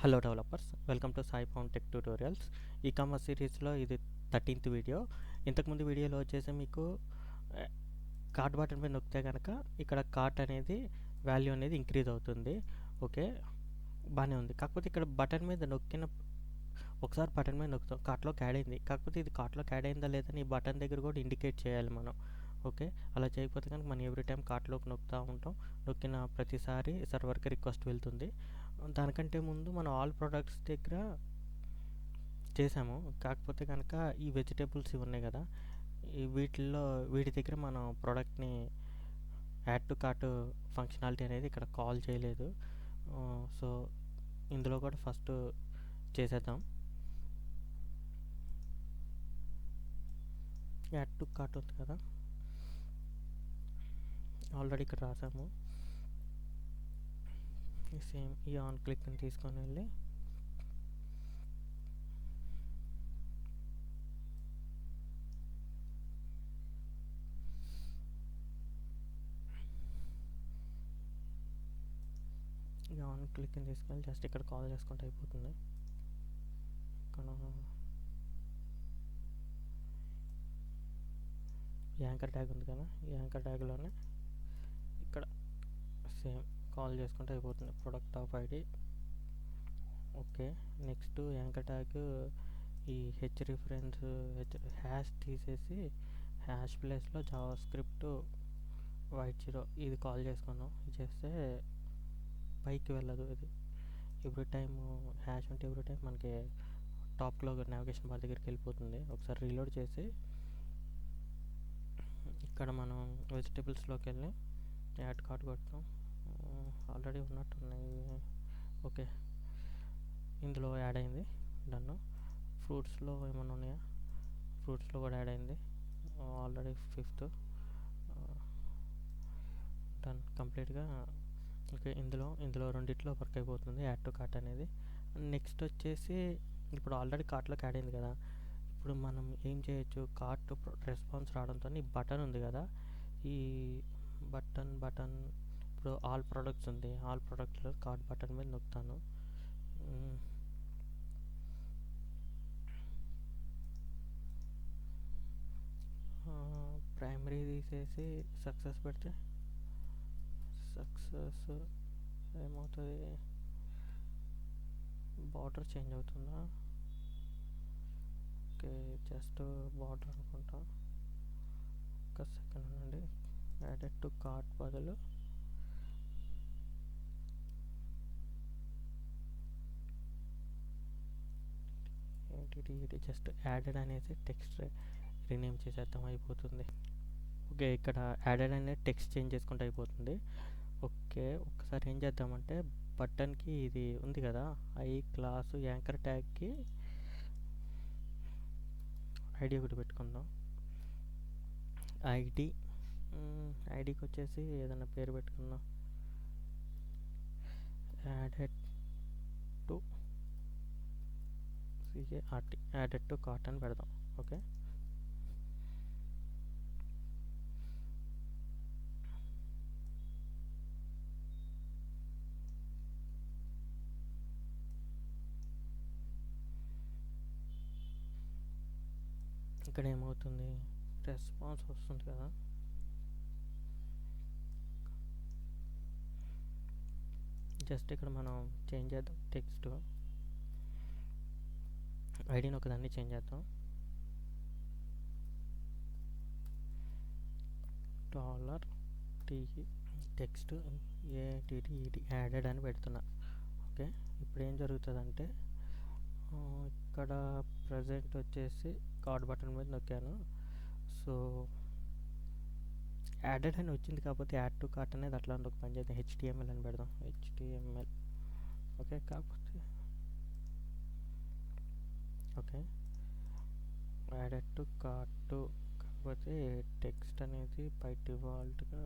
Hello developers, welcome to Sai found tech tutorials. E commerce సిరీస్లో ఇది 13th video. ఇంతకుముందు వీడియోలో వచ్చేసి మీకు కార్ట్ బటన్ మీద నొక్కితే కనుక ఇక్కడ కార్ట్ అనేది వాల్యూ అనేది ఇంక్రీజ్ అవుతుంది. ఓకే, బాగానే ఉంది. కాకపోతే ఇక్కడ బటన్ మీద నొక్కిన ఒకసారి బటన్ మీద నొక్కుతాం, కార్ట్లోకి యాడ్ అయింది. కాకపోతే ఇది కార్ట్లోకి యాడ్ అయిందా లేదని ఈ బటన్ దగ్గర కూడా ఇండికేట్ చేయాలి మనం. ఓకే, అలా చేయకపోతే కనుక మనం ఎవ్రీ టైం కార్ట్లోకి నొక్కుతూ ఉంటాం. నొక్కిన ప్రతిసారి సర్వర్కి రిక్వెస్ట్ వెళ్తుంది. దానికంటే ముందు మనం ఆల్ ప్రోడక్ట్స్ దగ్గర చేసాము. కాకపోతే కనుక ఈ వెజిటేబుల్స్ ఇవి ఉన్నాయి కదా, వీటి దగ్గర మనం ప్రోడక్ట్ని యాడ్ టు కార్ట్ ఫంక్షనాలిటీ అనేది ఇక్కడ కాల్ చేయలేదు. సో ఇందులో కూడా ఫస్ట్ చేసేద్దాం. యాడ్ టు కార్ట్ ఉంది కదా, ఆల్రెడీ ఇక్కడ రాసాము. సేమ్ ఈ ఆన్ క్లిక్ని తీసుకొని వెళ్ళి ఈ ఆన్ క్లిక్ని తీసుకెళ్ళి జస్ట్ ఇక్కడ కాల్ చేసుకుంటే అయిపోతుంది. ఇక్కడ యాంకర్ ట్యాగ్ ఉంది కదా, ఈ యాంకర్ ట్యాగ్లోనే ఇక్కడ సేమ్ కాల్ చేసుకుంటే అయిపోతుంది. Product of ID. Okay, next anchor tag ఈ హెచ్ రిఫరెన్స్ హ్యాష్ తీసేసి హ్యాష్ ప్లేస్లో జావా స్క్రిప్ట్ వైట్ 0 ఇది కాల్ చేసుకున్నాం. ఇది చేస్తే పైకి వెళ్ళదు. ఇది ఎవ్రీ టైం హ్యాష్ ఉంటే ఎవ్రీ టైం మనకి టాప్లో నావిగేషన్ బార్ దగ్గరికి వెళ్ళిపోతుంది. ఒకసారి రీలోడ్ చేసి ఇక్కడ మనం వెజిటేబుల్స్లోకి వెళ్ళి యాడ్ కార్ట్ కొడతాం. ఆల్రెడీ ఉన్నట్టున్నాయి. ఓకే, ఇందులో యాడ్ అయింది. డన్. ఫ్రూట్స్లో ఏమైనా ఉన్నాయా? ఫ్రూట్స్లో కూడా యాడ్ అయింది. Already 5th. డన్, కంప్లీట్గా. ఓకే, ఇందులో రెండిట్లో వర్క్ అయిపోతుంది యాడ్ టు కార్ట్ అనేది. నెక్స్ట్ వచ్చేసి ఇప్పుడు ఆల్రెడీ కార్ట్లోకి యాడ్ అయింది కదా, ఇప్పుడు మనం ఏం చేయొచ్చు, కార్ట్ రెస్పాన్స్ రావడంతో ఈ బటన్ ఉంది కదా, ఈ బటన్ ఇప్పుడు ఆల్ ప్రోడక్ట్స్ ఉంది. ఆల్ ప్రోడక్ట్స్లో కార్ట్ బటన్ మీద నొక్కుతాను. ప్రైమరీ తీసేసి సక్సెస్ పెడితే సక్సెస్ ఏమవుతుంది, బార్డర్ చేంజ్ అవుతుందా? ఓకే, జస్ట్ బార్డర్ అనుకుంటా. ఒక సెకండ్ నుండి యాడెడ్ టు కార్ట్ బదులు ఏంటి, జస్ట్ యాడెడ్ అనేసి టెక్స్ట్ రీనేమ్ చేసేద్దాం, అయిపోతుంది. ఓకే, ఇక్కడ యాడెడ్ అనేది టెక్స్ట్ చేంజ్ చేసుకుంటే అయిపోతుంది. ఓకే, ఒకసారి ఏం చేద్దామంటే బటన్కి ఇది ఉంది కదా, ఐ క్లాసు యాంకర్ ట్యాగ్కి ఐడి ఒకటి పెట్టుకుందాం. ఐడికి వచ్చేసి ఏదైనా పేరు పెట్టుకుందాం. Added to CART, added to cart అని పెడదాం. ఓకే, ఇక్కడ ఏమవుతుంది, రెస్పాన్స్ వస్తుంది కదా, జస్ట్ ఇక్కడ మనం చేంజ్ చేద్దాం. టెక్స్ట్ ఐడిని ఒకదాన్ని చేంజ్ చేద్దాం. $T టెక్స్ట్ ADD యాడెడ్ అని పెడుతున్నా. ఓకే, ఇప్పుడు ఏం జరుగుతుందంటే ఇక్కడ ప్రజెంట్ వచ్చేసి కార్డ్ బటన్ మీద నొక్కాను. సో యాడెడ్ అని వచ్చింది, కాకపోతే యాడ్ టు కార్ట్ అనేది అట్లా ఒక పని చేద్దాం. HTML అని పెడదాం. HTML. ఓకే, కాకపోతే ఓకే, యాడెడ్ టు కార్ట్ కాకపోతే టెక్స్ట్ అనేది బై డిఫాల్ట్గా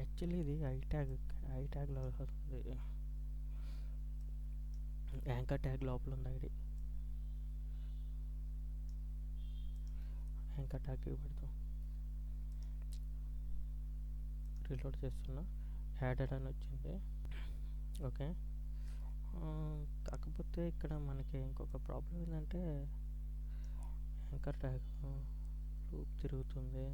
యాక్చువల్లీ ఇది ఐ ట్యాగ్లో వస్తుంది, యాంకర్ ట్యాగ్ లోపల ఉంది ఐడి. యాంకర్ ట్యాగ్కి పెడతాం. రీలోడ్ చేస్తున్నా, యాడెడ్ అని వచ్చింది. ఓకే, కాకపోతే ఇక్కడ మనకి ఇంకొక ప్రాబ్లం ఏంటంటే యాంకర్ ట్యాగ్ లూప్ తిరుగుతుంది.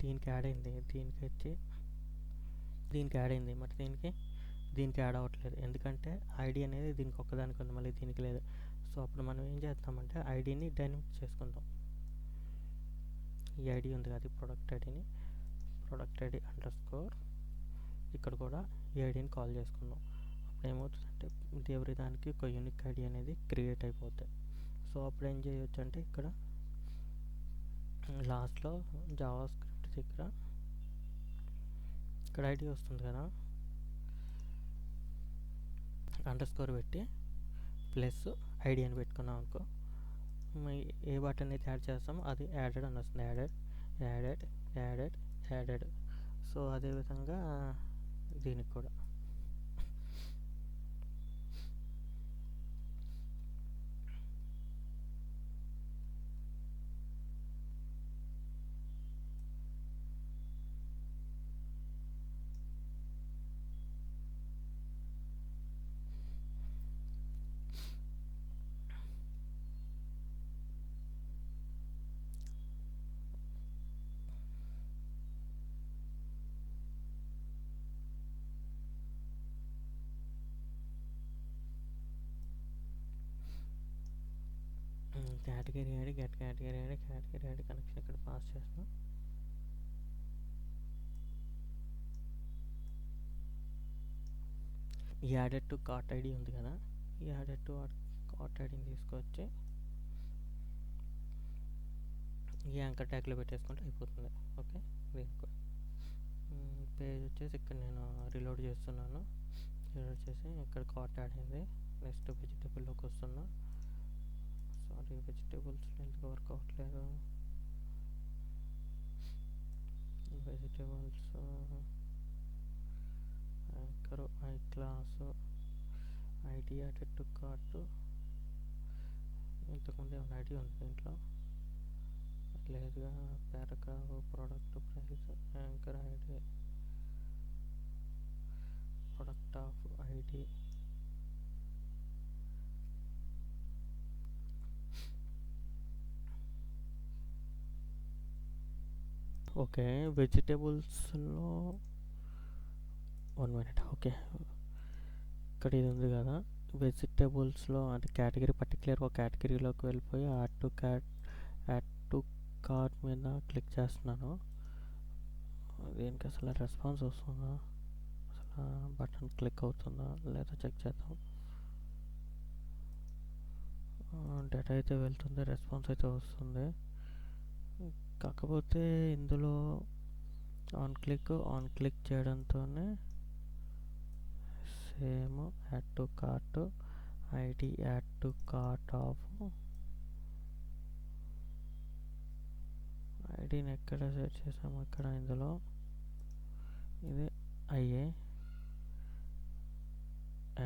దీనికి యాడ్ అయింది, దీనికి యాడ్ అయింది, మరి దీనికి యాడ్ అవ్వట్లేదు. ఎందుకంటే ఐడి అనేది దీనికి ఒక్కదానికి ఉంది, మళ్ళీ దీనికి లేదు. సో అప్పుడు మనం ఏం చేస్తామంటే ఐడిని డైనమిక్ చేసుకుందాం. ఈ ఐడి ఉంది కదా, ప్రొడక్ట్ ఐడి అండర్స్కోర్, ఇక్కడ కూడా ఈ ఐడిని కాల్ చేసుకుందాం. అప్పుడు ఏమవుతుందంటే ఎవరి దానికి ఒక యూనిక్ ఐడి అనేది క్రియేట్ అయిపోతాయి. సో అప్పుడు ఏం చేయొచ్చు అంటే ఇక్కడ లాస్ట్లో జావా స్క్రిప్ట్ దగ్గర ఇక్కడ ఐడి వస్తుంది కదా, అండర్స్కోర్ పెట్టి ప్లస్ ఐడి అని పెట్టుకున్నాం అనుకో, ఏ బటన్ అయితే యాడ్ చేస్తామో అది యాడెడ్ అని వస్తుంది. యాడెడ్. సో అదేవిధంగా దీనికి కూడా కేటగిరీ ఐడి కనెక్షన్ ఇక్కడ పాస్ చేస్తాం. ఈ యాడెడ్ టు కార్ట్ ఐడి ఉంది కదా, ఈ యాడెడ్ టు కార్ట్ ఐడిని తీసుకొచ్చి ఈ యాంకర్ ట్యాగ్లో పెట్టేసుకుంటే అయిపోతుంది. ఓకే, దీనికి పేజ్ వచ్చేసి ఇక్కడ నేను రీలోడ్ చేస్తున్నాను. రీలోడ్ చేసి ఇక్కడ కార్ట్ యాడ్ అయింది. నెక్స్ట్ వెజిటబుల్లోకి వస్తున్నా. సారీ, వెజిటేబుల్స్ ఎందుకు వర్క్ అవ్వట్లేదు. Vegetables anchor I class ID added to cart. ఇంతకుముందు ఏమైనా ఐడి ఉంది దీంట్లో లేదుగా. Paragraph, product price, anchor ID, product of ID, okay. వెజిటేబుల్స్లో 1 minute. ఓకే, ఇక్కడ ఇది ఉంది కదా, వెజిటేబుల్స్లో అంటే కేటగిరీ పర్టికులర్ ఒక కేటగిరీలోకి వెళ్ళిపోయి యాడ్ టు కార్ట్ మీద క్లిక్ చేస్తున్నాను. దీనికి అసలు రెస్పాన్స్ వస్తుందా, అసలు బటన్ క్లిక్ అవుతుందా లేదా చెక్ చేద్దాం. డేటా అయితే వెళ్తుంది, రెస్పాన్స్ అయితే వస్తుంది. కాకపోతే ఇందులో ఆన్ క్లిక్ చేయడంతోనే same add to cart ID, add to cart of ఐడిని ఎక్కడ సెట్ చేసాము, ఇక్కడ ఇందులో ఇది అయ్యే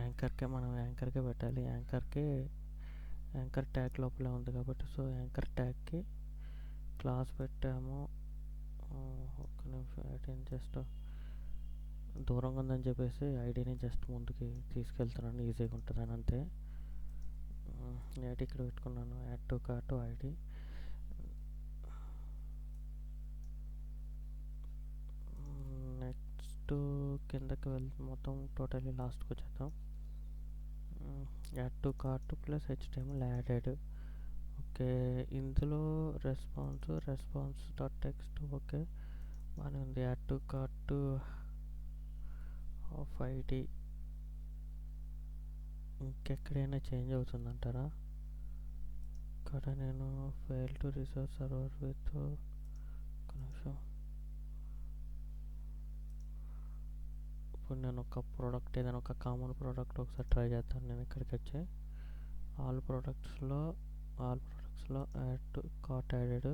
యాంకర్కే మనం యాంకర్కే పెట్టాలి. యాంకర్ ట్యాగ్ లోపలే ఉంది కాబట్టి, సో యాంకర్ ట్యాగ్కి క్లాస్ పెట్టాము. ఒక్క నిమిషం, ఐడిని జస్ట్ దూరంగా ఉందని చెప్పేసి ఐడిని జస్ట్ ముందుకి తీసుకెళ్తున్నాను, ఈజీగా ఉంటుందని అంతే. ఐడి ఇక్కడ పెట్టుకున్నాను, add to cart ID. Next కిందకి మొత్తం టోటలీ లాస్ట్కి వచ్చేద్దాం. Add to cart plus HTML added. Okay, ఇందులో రెస్పాన్స్ డాట్ టెక్స్ట్ ఓకే బాగానే ఉంది. Add to cart of ID ఇంకెక్కడైనా చేంజ్ అవుతుందంటారా? ఇక్కడ నేను fail to resource server with ఒక నిమిషం. ఇప్పుడు నేను ఒక ప్రోడక్ట్ ఏదైనా ఒక కామన్ ప్రోడక్ట్ ఒకసారి ట్రై చేస్తాను. నేను ఇక్కడికి వచ్చి ఆల్ ప్రొడక్ట్స్లో యాడ్ టు కార్ట్ యాడెడ్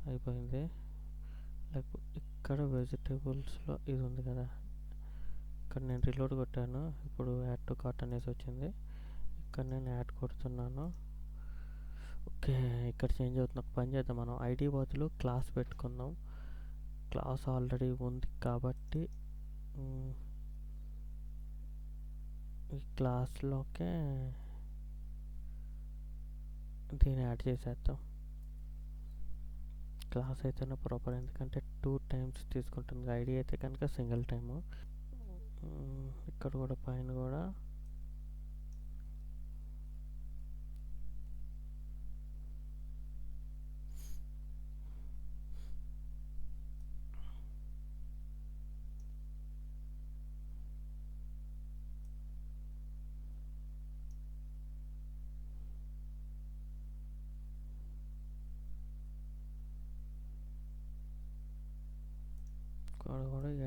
అయిపోయింది. ఇక్కడ వెజిటేబుల్స్లో ఇది ఉంది కదా, ఇక్కడ నేను రీలోడ్ కొట్టాను. ఇప్పుడు యాడ్ టు కార్ట్ అనేసి వచ్చింది. ఇక్కడ నేను యాడ్ కొడుతున్నాను. ఓకే, ఇక్కడ చేంజ్ అవుతుంది. ఒక పని చేద్దాం, మనం ఐడి బదులు క్లాస్ పెట్టుకుందాం. క్లాస్ ఆల్రెడీ ఉంది కాబట్టి ఈ క్లాస్లోకే దీన్ని యాడ్ చేసేద్దాం. క్లాస్ అయితేనే ప్రాపర్, ఎందుకంటే 2 టైమ్స్ తీసుకుంటుంది. ఐడి అయితే కనుక సింగిల్ టైము. ఇక్కడ కూడా పైన కూడా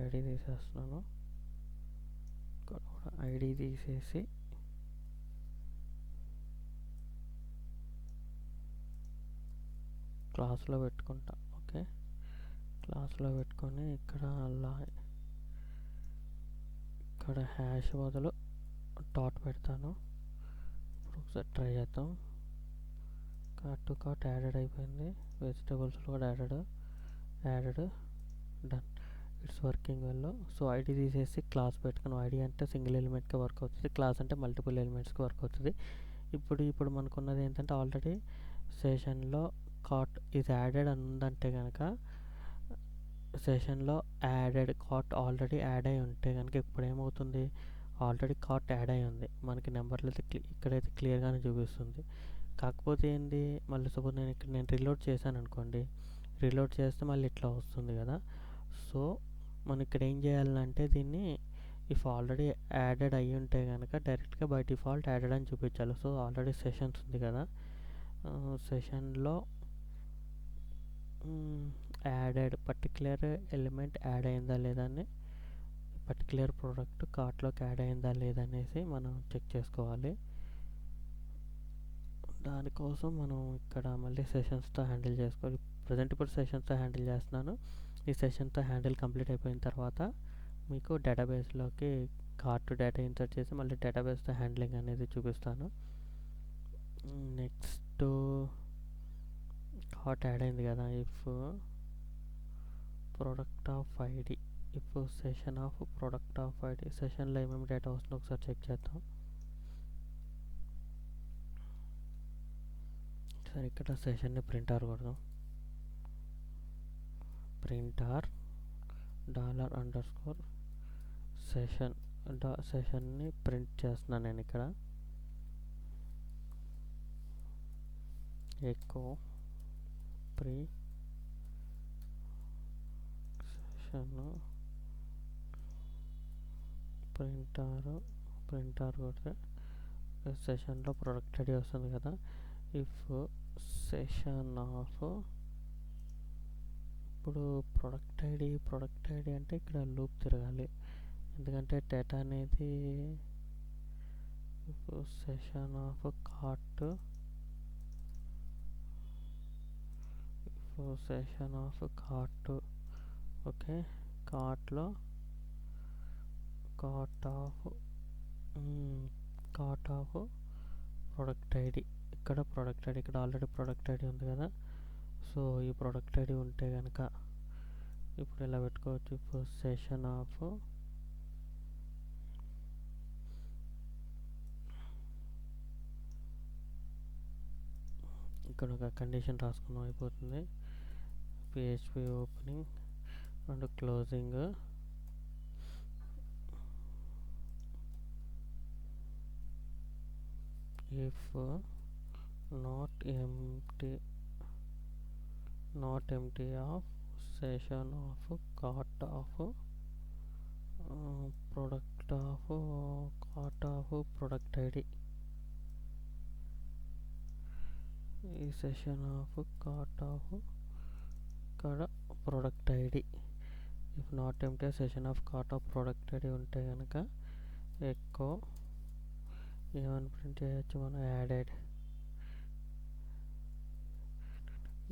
ఐడి తీసేస్తున్నాను. ఇక్కడ కూడా ఐడి తీసేసి క్లాస్లో పెట్టుకుంటా. ఓకే, క్లాస్లో పెట్టుకొని ఇక్కడ ఇక్కడ హ్యాష్ బదులు డాట్ పెడతాను. ఇప్పుడు ఒకసారి ట్రై చేద్దాం. కార్ట్ టు కార్ట్ యాడెడ్ అయిపోయింది. వెజిటేబుల్స్లో కూడా added done. It's working well. So ID తీసేసి క్లాస్ పెట్టుకున్నాం. ఐడి అంటే సింగిల్ ఎలిమెంట్కి వర్క్ అవుతుంది, క్లాస్ అంటే మల్టిపుల్ ఎలిమెంట్స్కి వర్క్ అవుతుంది. ఇప్పుడు మనకున్నది ఏంటంటే ఆల్రెడీ సెషన్లో కార్ట్ ఈజ్ యాడెడ్ అని ఉందంటే కనుక, సెషన్లో యాడెడ్ కార్ట్ ఆల్రెడీ యాడ్ అయి ఉంటే కనుక ఇప్పుడు ఏమవుతుంది, ఆల్రెడీ కార్ట్ యాడ్ అయి ఉంది. మనకి నెంబర్లు అయితే ఇక్కడైతే క్లియర్గానే చూపిస్తుంది. కాకపోతే ఏంటి, మళ్ళీ సపోజ్ నేను రీలోడ్ చేశాను అనుకోండి, రీలోడ్ చేస్తే మళ్ళీ ఇట్లా వస్తుంది కదా. సో మనం ఇక్కడ ఏం చేయాలంటే దీన్ని ఇఫ్ ఆల్రెడీ యాడెడ్ అయ్యి ఉంటే కనుక డైరెక్ట్గా బై డిఫాల్ట్ యాడెడ్ అని చూపించాలి. సో ఆల్రెడీ సెషన్స్ ఉంది కదా, సెషన్లో యాడెడ్ పర్టికులర్ ఎలిమెంట్ యాడ్ అయిందా లేదా అని, పర్టికులర్ ప్రోడక్ట్ కార్ట్లోకి యాడ్ అయిందా లేదా అనేసి మనం చెక్ చేసుకోవాలి. దానికోసం మనం ఇక్కడ మళ్ళీ సెషన్స్తో హ్యాండిల్ చేసుకోవాలి. ప్రజెంట్ ఇప్పుడు సెషన్స్తో హ్యాండిల్ చేస్తున్నాను. ఈ సెషన్తో హ్యాండిల్ కంప్లీట్ అయిపోయిన తర్వాత మీకు డేటాబేస్లోకి కార్ట్ డేటా ఇన్సర్ట్ చేసి మళ్ళీ డేటాబేస్తో హ్యాండ్లింగ్ అనేది చూపిస్తాను. నెక్స్ట్ కార్ట్ యాడ్ అయింది కదా, if product of ID, if session of product of ID, సెషన్లో ఏమేమి డేటా వస్తుందో ఒకసారి చెక్ చేద్దాం. సరే, ఇక్కడ సెషన్ని ప్రింటర్ కొడదాం. ప్రింటర్ $_ సెషన్ సెషన్ని ప్రింట్ చేస్తున్నాను నేను ఇక్కడ. ఎకో ప్రీ సెషన్ ప్రింటర్ కొడితే సెషన్లో ప్రొడక్ట్ ఐడి వస్తుంది కదా. ఇఫ్ సెషన్ ఆఫ్, ఇప్పుడు ప్రొడక్ట్ ఐడి అంటే ఇక్కడ లూప్ తిరగాలి, ఎందుకంటే డేటా అనేది session of cart, session of cart. Okay, కార్ట్లో కార్ట్ ఆఫ్ ప్రొడక్ట్ ఐడి, ఇక్కడ ప్రొడక్ట్ ఐడి, ఇక్కడ ఆల్రెడీ ప్రొడక్ట్ ఐడి ఉంది కదా. సో ఈ ప్రొడక్ట్ ఐడి ఉంటే కనుక ఇప్పుడు ఇలా పెట్టుకోవచ్చు. ఇప్పుడు సెషన్ ఆఫ్ ఇక్కడ ఒక కండిషన్ రాసుకున్నాం, అయిపోతుంది. PHP opening and closing, if not empty of session of cart of product of cart of product id, ఈ సెషన్ ఆఫ్ కార్ట్ ఆఫ్ ఇక్కడ product ID. If not empty session of cart of product ID ఉంటే కనుక ఎక్కువ ఏమని print చేయొచ్చు మనం,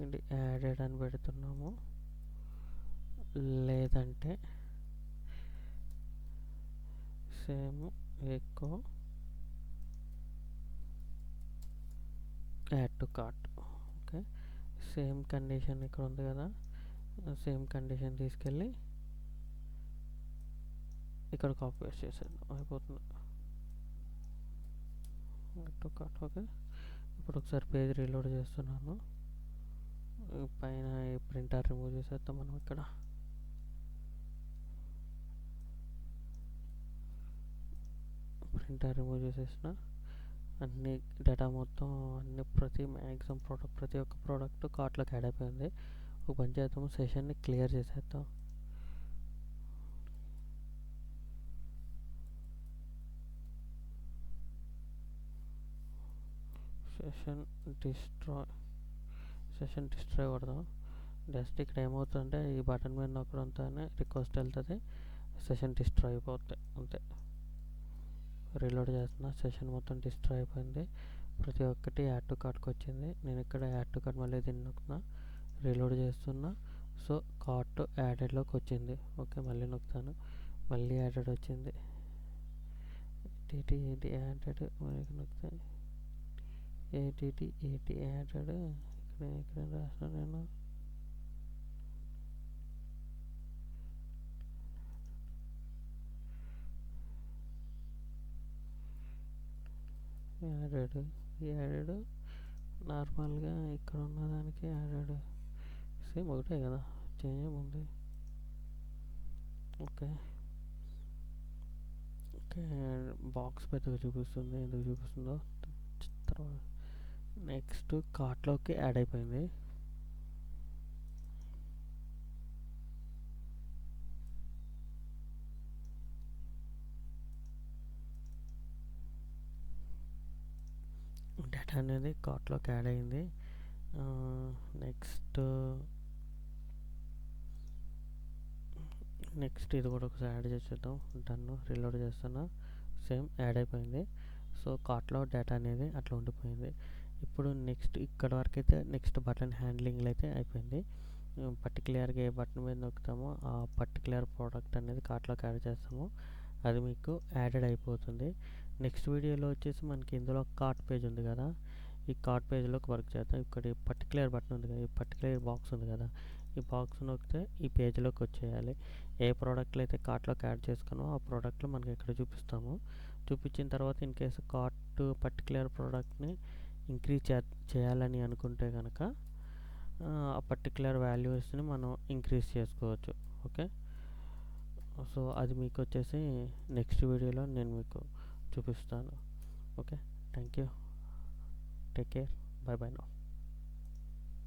ఇది added అని పెడుతున్నాము, లేదంటే same echo add to cart. Okay, same condition ఇక్కడ ఉంది కదా, సేమ్ కండిషన్ తీసుకెళ్ళి ఇక్కడ కాపీ పేస్ట్ చేసేద్దాం, అయిపోతుంది. Add to cart. ఓకే, ఇప్పుడు ఒకసారి పేజ్ రీలోడ్ చేస్తున్నాను. పైన ఈ ప్రింటర్ రిమూవ్ చేసేద్దాం మనం. ఇక్కడ ప్రింటర్ రిమూవ్ చేసేసిన అన్ని డేటా మొత్తం అన్ని మ్యాక్సిమం ప్రతి ఒక్క ప్రోడక్ట్ కార్ట్లోకి యాడ్ అయిపోయింది. ఒక పని చేద్దాము, సెషన్ని క్లియర్ చేసేద్దాం. సెషన్ డిస్ట్రాయ్ కొడదాం. జస్ట్ ఇక్కడ ఏమవుతుందంటే ఈ బటన్ మీద నొక్కడంతోనే రిక్వెస్ట్ వెళ్తుంది, సెషన్ డిస్ట్రాయ్ అయిపోతుంది అంతే. రీలోడ్ చేస్తున్నా, సెషన్ మొత్తం డిస్ట్రాయ్ అయిపోయింది. ప్రతి ఒక్కటి యాడ్ టు కార్ట్కి వచ్చింది. నేను ఇక్కడ యాడ్ టు కార్ట్ మళ్ళీ దీన్ని నొక్కుతున్నా, రీలోడ్ చేస్తున్నా. సో కార్ట్ యాడెడ్లోకి వచ్చింది. ఓకే, మళ్ళీ నొక్కుతాను, మళ్ళీ యాడెడ్ వచ్చింది. ఏటి యాడెడ్ మళ్ళీ నొక్కుతాను, ఏటి యాడెడ్ ఇక్కడ రాస్తాను నేను. యాడెడ్ నార్మల్గా ఇక్కడ ఉన్నదానికి యాడెడ్ సేమ్ ఒకటే కదా, చేంజ్ ఏముంది. ఓకే ఓకే, బాక్స్ పెద్దగా చూపిస్తుంది, ఎందుకు చూపిస్తుందో తర్వాత. నెక్స్ట్ కార్ట్లోకి యాడ్ అయిపోయింది. డేటా అనేది కార్ట్లోకి యాడ్ అయింది. నెక్స్ట్ ఇది కూడా ఒకసారి యాడ్ చేసేద్దాం. డన్, రీలోడ్ చేస్తున్నా, సేమ్ యాడ్ అయిపోయింది. సో కార్ట్లో డేటా అనేది అట్లా ఉండిపోయింది. ఇప్పుడు నెక్స్ట్ ఇక్కడ వరకు అయితే నెక్స్ట్ బటన్ హ్యాండ్లింగ్లో అయితే అయిపోయింది. పర్టికులర్గా ఏ బటన్ మీద నొక్కుతామో ఆ పర్టికులర్ ప్రోడక్ట్ అనేది కార్ట్లోకి యాడ్ చేస్తామో అది మీకు యాడెడ్ అయిపోతుంది. నెక్స్ట్ వీడియోలో వచ్చేసి మనకి ఇందులో కార్ట్ పేజ్ ఉంది కదా, ఈ కార్ట్ పేజ్లోకి వర్క్ చేద్దాం. ఇక్కడ ఈ పర్టికులర్ బటన్ ఉంది కదా, ఈ పర్టికులర్ బాక్స్ ఉంది కదా, ఈ బాక్స్ నొక్కితే ఈ పేజ్లోకి వచ్చేయాలి. ఏ ప్రోడక్ట్లు అయితే కార్ట్లోకి యాడ్ చేసుకున్నామో ఆ ప్రోడక్ట్లు మనకి ఇక్కడ చూపిస్తాము. చూపించిన తర్వాత ఇన్ కేసు కార్ట్ పర్టికులర్ ప్రోడక్ట్ని ఇంక్రీజ్ చేయాలని అనుకుంటే కనుక ఆ పర్టికులర్ వాల్యూస్ని మనం ఇంక్రీజ్ చేసుకోవచ్చు. ఓకే, సో అది మీకు వచ్చేసి నెక్స్ట్ వీడియోలో నేను మీకు చూపిస్తాను. Okay, thank you, take care, by by now.